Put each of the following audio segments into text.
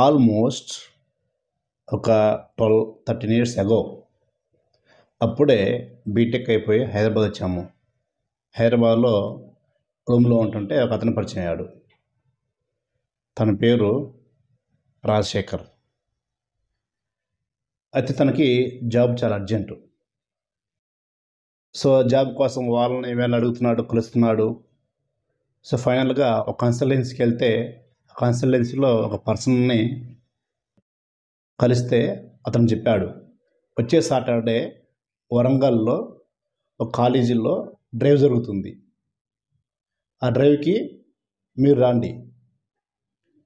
Almost ఒక 13 years ago అప్పుడే BTech అయిపోయి హైదరాబాద్ వచ్చాము. హైదరాబాద్లో రూమ్లో ఉంటుంటే ఒక అతను పరిచయం అయ్యాడు. తన పేరు రాజశేఖర్. అయితే తనకి జాబ్ చాలా అర్జెంటు. సో జాబ్ కోసం వాళ్ళని వీళ్ళని అడుగుతున్నాడు, కలుస్తున్నాడు. సో ఫైనల్గా ఒక కన్సల్టెన్సీకి వెళ్తే ఆ కన్సల్టెన్సీలో ఒక పర్సన్ని కలిస్తే అతను చెప్పాడు, వచ్చే సాటర్డే వరంగల్లో ఒక కాలేజీలో డ్రైవ్ జరుగుతుంది. ఆ డ్రైవ్కి మీరు రండి,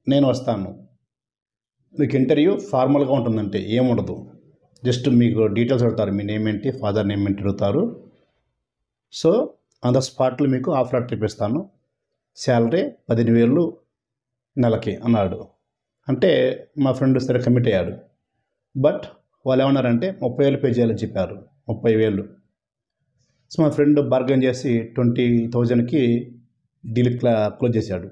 నేను వస్తాను. మీకు ఇంటర్వ్యూ ఫార్మల్గా ఉంటుందంటే ఏముండదు, జస్ట్ మీకు డీటెయిల్స్ అడుగుతారు, మీ నేమ్ ఏంటి, ఫాదర్ నేమ్ ఏంటి అడుగుతారు. సో ఆన్ ద స్పాట్లో మీకు ఆఫర్ లెటర్ ఇప్పిస్తాను, శాలరీ 15,000 నెలకి అన్నాడు. అంటే మా ఫ్రెండ్ సరే కమిట్ అయ్యాడు. బట్ వాళ్ళు ఏమన్నారంటే 30,000 పే చేయాలని చెప్పారు. 30,000. సో మా ఫ్రెండ్ బార్గెన్ చేసి 20,000కి డీల్ క్లోజ్ చేశాడు.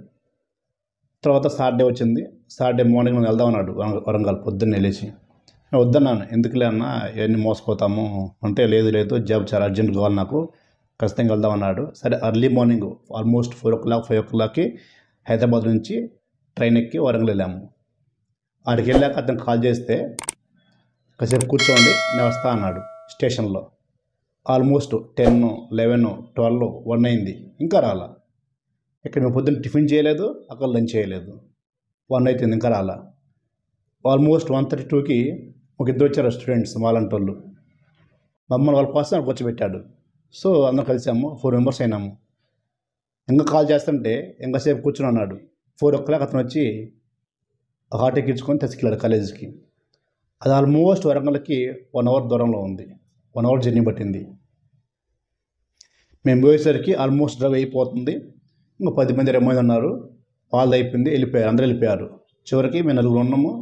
తర్వాత సాటర్డే వచ్చింది. సాటర్డే మార్నింగ్ నేను వెళ్దాం అన్నాడు వరంగల్ పొద్దున్నే లేచి. నేను వద్దన్నాను, ఎందుకులే అన్న ఇవన్నీ మోసపోతాము అంటే, లేదు జాబ్ చాలా అర్జెంట్ కావాలి నాకు, ఖచ్చితంగా వెళ్దాం అన్నాడు. సరే అర్లీ మార్నింగ్ ఆల్మోస్ట్ 4 o'clock 5 o'clockకి హైదరాబాద్ నుంచి ట్రైన్ ఎక్కి వరంగల్ వెళ్ళాము. ఆడికి వెళ్ళాక అతను కాల్ చేస్తే కాసేపు కూర్చోండి నేను వస్తా అన్నాడు. స్టేషన్లో ఆల్మోస్ట్ 10, 11, 12, 1 అయింది, ఇంకా రాలా. ఇక్కడ మేము పొద్దున్న టిఫిన్ చేయలేదు, అక్కడ లంచ్ చేయలేదు. 1 అవుతుంది, ఇంకా రాలా. ఆల్మోస్ట్ 1:32కి ఒక ఇద్దరు వచ్చారు స్టూడెంట్స్ మాలాంటి వాళ్ళు. మమ్మల్ని వాళ్ళ కోసం కూర్చోబెట్టాడు. సో అందరం కలిసాము, 4 members అయినాము. ఇంకా కాల్ చేస్తుంటే ఎంతసేపు కూర్చొని అన్నాడు. 4 o'clock అతను వచ్చి ఆటో ఎక్కించుకొని తీసుకెళ్ళాడు కాలేజీకి. అది ఆల్మోస్ట్ వరంగల్కి 1 hour దూరంలో ఉంది. 1 hour జర్నీ పట్టింది. మేము పోయేసరికి ఆల్మోస్ట్ డ్రైవ్ అయిపోతుంది. ఇంకా 10 మంది 20 మంది ఉన్నారు. వాళ్ళది అయిపోయింది, వెళ్ళిపోయారు, అందరూ వెళ్ళిపోయారు. చివరికి మేము 4 ఉన్నాము.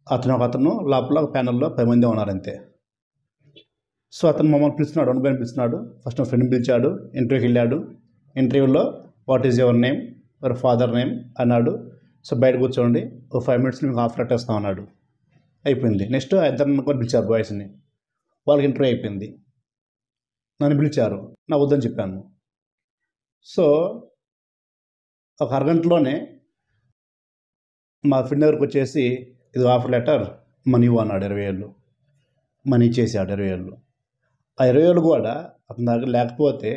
అతను లోపల ప్యానల్లో 10 మంది ఉన్నారు అంతే. సో అతను మమ్మల్ని పిలుస్తున్నాడు, 1 by 1 పిలుస్తున్నాడు. ఫస్ట్ మా ఫ్రెండ్ పిలిచాడు, ఇంటర్వ్యూకి వెళ్ళాడు. ఇంటర్వ్యూలో what is your name, your father name అన్నాడు. సో బయట కూర్చోండి, ఒక 5 minutes మీకు ఆఫర్ లెటర్ ఇస్తాం అన్నాడు. అయిపోయింది. నెక్స్ట్ ఇద్దరిని కూడా పిలిచారు బాయ్స్ని, వాళ్ళకి ఇంటర్వ్యూ అయిపోయింది. నన్ను పిలిచారు, నా వద్దని చెప్పాను. సో ఒక అరగంటలోనే మా ఫ్రెండ్ దగ్గరకు వచ్చేసి, ఇది ఆఫర్ లెటర్, మనీ అన్నాడు. 20,000 మనీ ఇచ్చేసాడు. 20,000. ఆ 20,000 కూడా అతని దగ్గర లేకపోతే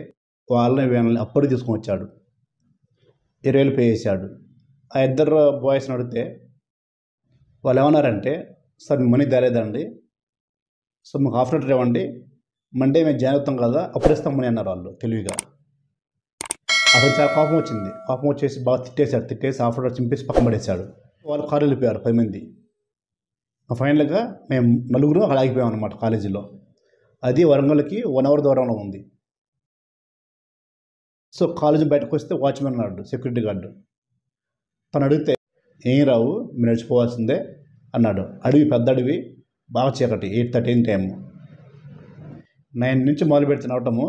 వాళ్ళని అప్పుడు తీసుకొని వచ్చాడు. 20,000 పే చేశాడు. ఆ ఇద్దరు బాయ్స్ని అడిగితే వాళ్ళు ఏమన్నారంటే, సార్ మీ మనీ తేలేదండి, సో మాకు ఆఫర్ లెటర్ ఇవ్వండి, మండే మేము జాయిన్ అవుతాం కదా అప్పుడు ఇస్తాం మనీ అన్నారు వాళ్ళు తెలివిగా. అతను చాలా కోపం వచ్చింది. కోపం వచ్చేసి బాగా తిట్టేసి ఆఫర్ లెటర్ చింపేసి పక్కన పడేశాడు. వాళ్ళు కారు వెళ్ళిపోయారు 10 మంది. ఫైనల్గా మేము 4 అక్కడ ఆగిపోయాం అనమాట కాలేజీలో. అది వరంగల్కి 1 hour దూరంలో ఉంది. సో కాలేజీ బయటకు వస్తే వాచ్మెన్ అన్నాడు, సెక్యూరిటీ గార్డు. తను అడిగితే, ఏం రావు మీరు నడిచిపోవాల్సిందే అన్నాడు. అడవి పెద్ద అడవి, బాగా చీకటి, 8:30 టైం. 9 నుంచి మొదలు పెడితే నడవటము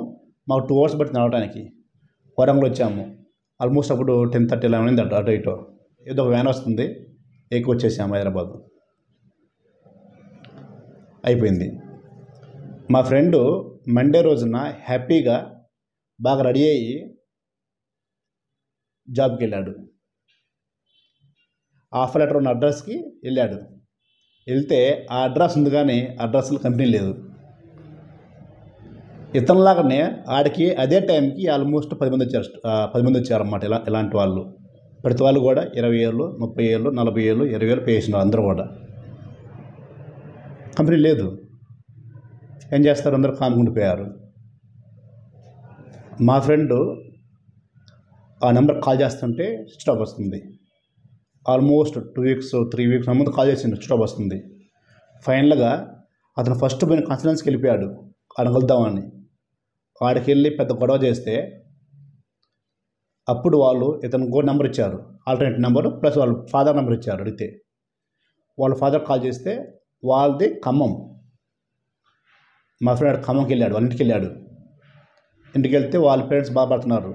మాకు 2 hours పడుతుంది నడవటానికి. వరంగల్ వచ్చాము ఆల్మోస్ట్ అప్పుడు 10:30 11 అయింది. అటు ఇటు ఏదో ఒక వ్యాన్ వస్తుంది, ఎక్కి వచ్చేసాము హైదరాబాద్. అయిపోయింది. మా ఫ్రెండు మండే రోజున హ్యాపీగా బాగా రెడీ అయ్యి జాబ్కి వెళ్ళాడు. ఆఫర్ లెటర్ ఉన్న అడ్రస్కి వెళ్ళాడు. వెళ్తే ఆ అడ్రస్ ఉంది కానీ అడ్రస్లో కంపెనీ లేదు. ఇతనిలాగానే ఆడికి అదే టైంకి ఆల్మోస్ట్ 10 మంది వచ్చారు. 10 మంది వచ్చారన్నమాట. ఇలాంటి వాళ్ళు ప్రతి వాళ్ళు కూడా 20,000, 30,000, 40,000, 20,000 పే చేసినారు. అందరూ కూడా కంపెనీ లేదు. ఏం చేస్తారు, అందరూ కానుకుండిపోయారు. మా ఫ్రెండు ఆ నెంబర్ కాల్ చేస్తుంటే స్విచ్ ఆఫ్ వస్తుంది. ఆల్మోస్ట్ 2 weeks 3 weeks ముందు కాల్ చేసిండు, స్విచ్ ఆఫ్ వస్తుంది. ఫైనల్గా అతను ఫస్ట్ పోయిన కన్సల్టెన్సీకి వెళ్ళిపోయాడు అడగలుద్దామని. వాడికి వెళ్ళి పెద్ద గొడవ చేస్తే అప్పుడు వాళ్ళు ఇతను ఇంకో నెంబర్ ఇచ్చారు, ఆల్టర్నేట్ నెంబరు, ప్లస్ వాళ్ళ ఫాదర్ నెంబర్ ఇచ్చారు. అడిగితే వాళ్ళ ఫాదర్ కాల్ చేస్తే వాళ్ళది ఖమ్మం. మా ఫ్రెండ్ ఖమ్మంకి వెళ్ళాడు, వాళ్ళ ఇంటికి వెళ్ళాడు. ఇంటికి వెళ్తే వాళ్ళ పేరెంట్స్ బాధపడుతున్నారు,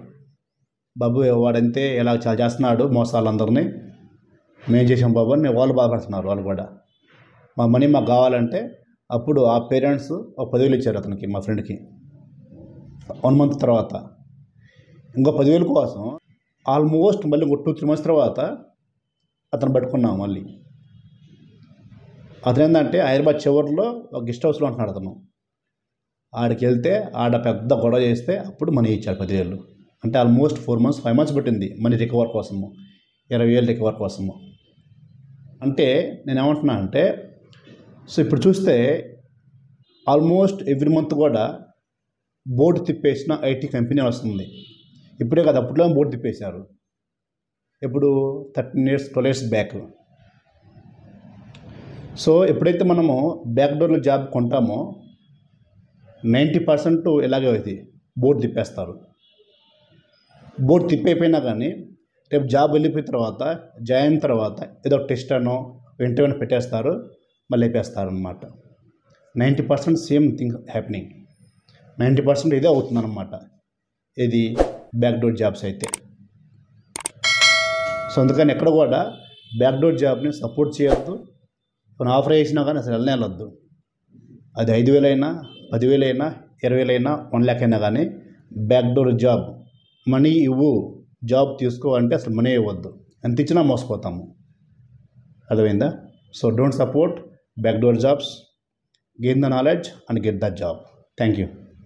బాబు వాడంతే ఇలా చాలా చేస్తున్నాడు మోసాలు అందరినీ, మేము చేసాం బాబు అని వాళ్ళు బాధపడుతున్నారు. వాళ్ళు కూడా మా మనీ మాకు కావాలంటే అప్పుడు ఆ పేరెంట్స్ ఒక 10,000 ఇచ్చారు అతనికి, మా ఫ్రెండ్కి 1 మంత్ తర్వాత. ఇంకో 10,000 కోసం ఆల్మోస్ట్ మళ్ళీ ఇంకో 2-3 మంత్స్ తర్వాత అతను పట్టుకున్నాం మళ్ళీ. అతను ఏంటంటే హైదరాబాద్ చివరిలో ఒక గెస్ట్ హౌస్లో ఉంటున్నాడు అతను. ఆడికి వెళ్తే ఆడ పెద్ద గొడవ చేస్తే అప్పుడు మనీ ఇచ్చాడు 10,000. అంటే ఆల్మోస్ట్ 4 మంత్స్ 5 మంత్స్ పట్టింది మనీ రికవర్ కోసము, 20,000 రికవర్ కోసము. అంటే నేను ఏమంటున్నా అంటే, సో ఇప్పుడు చూస్తే ఆల్మోస్ట్ ఎవ్రీ మంత్ కూడా బోర్డు తిప్పేసిన ఐటీ కంపెనీ వస్తుంది. ఇప్పుడే కదా, అప్పట్లో బోర్డు తిప్పేశారు. ఇప్పుడు 13 years 12 years బ్యాక్. సో ఎప్పుడైతే మనము బ్యాక్డోర్లో జాబ్ కొంటామో 90% ఇలాగే అవుతుంది, బోర్డు తిప్పేస్తారు. బోర్డు తిప్పైపోయినా కానీ రేపు జాబ్ వెళ్ళిపోయిన తర్వాత జాయిన్ అయిన తర్వాత ఏదో టెస్ట్ అనో ఇంటర్వ్యూ పెట్టేస్తారు, మళ్ళీ అయిపోస్తారు అనమాట. 90% సేమ్ థింగ్ హ్యాపెనింగ్. 90% ఇదే అవుతుందన్నమాట, ఇది బ్యాక్డోర్ జాబ్స్ అయితే. సో అందుకని ఎక్కడ కూడా బ్యాక్డోర్ జాబ్ని సపోర్ట్ చేయొద్దు. కొన్ని ఆఫర్ చేసినా కానీ అసలు వెళ్ళవద్దు. అది 5,000 అయినా 10,000 అయినా 20,000 అయినా 1 lakh అయినా కానీ బ్యాక్డోర్ జాబ్, మనీ ఇవ్వు, జాబ్ తీసుకో అంటే అసలు మనీ ఇవ్వద్దు. ఎంత ఇచ్చినా మోసపోతాము. అర్థమైందా? So don't support backdoor jobs. Gain the knowledge and get the job. Thank you.